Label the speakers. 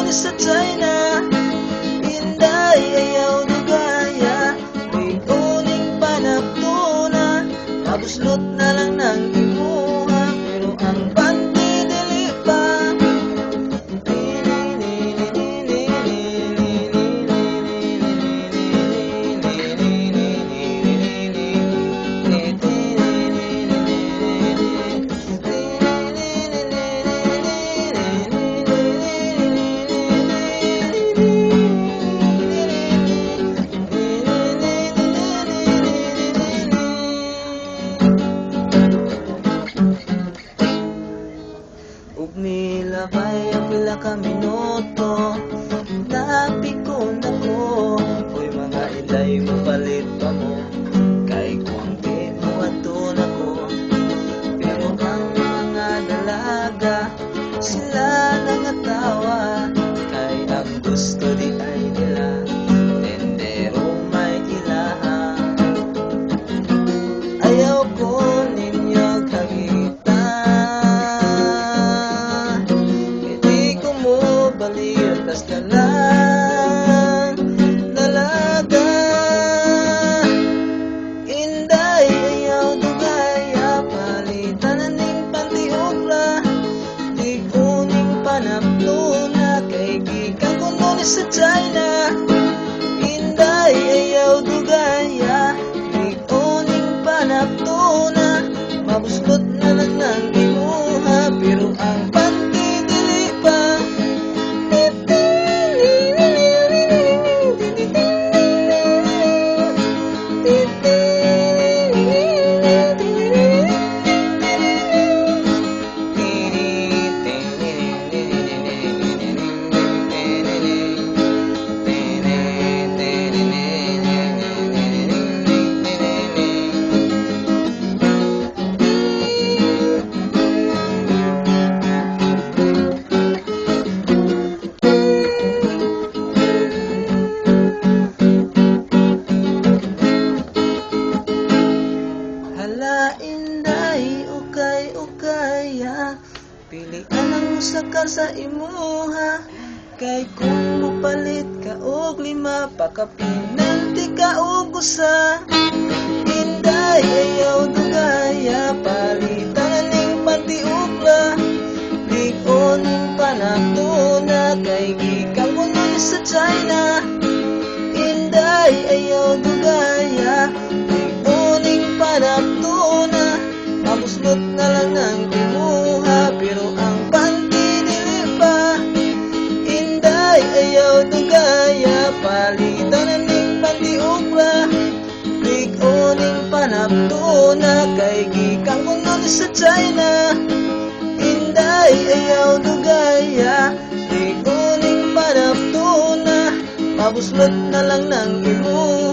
Speaker 1: ni sa China. Inday ayaw dugaya, may uning panagtuna. Mabuslot na lang ng imuha, pero ang panty dili pa. Ug nilabay ang pila ka minuto, napikon ako. Uy mga inday mo, palit pa mo, kay kung di mo atun ako. Pero ang mga dalaga, sila nangatawa, kay ang gusto di ay nila, tendero may ilaha. Ayaw ko ninyo kagita, balitas ka lang, dalaga. Inday ayaw dugaya, palitan na ning pantiugla. Di kuning panaptuna, kay gikan ko nun sa China. Inday ayaw dugaya, di kuning panaptuna. Mabuslot na lang ng imuha, pero ang panty dili pa. Inday, ukay-ukaya, pilian ang usakan sa imuha. Kay kung mupalit ka og lima, pakapinanti ka og usa. Inday ayaw dugaya, palitan ning pantiugla. Ligon ning panagtuna, kay gikan ko nun sa China. Inday ayaw dugaya, ligon ning panagtuna. Mabuslot na lang ng imuha, pero ang panty dili pa. Inday ayaw dugaya, palitan na ning pantiugla. Ligoning panaptuna, kay gikan ko nun sa China. Inday ayaw dugaya, ligoning panaptuna. Mabuslot na lang ng imuha.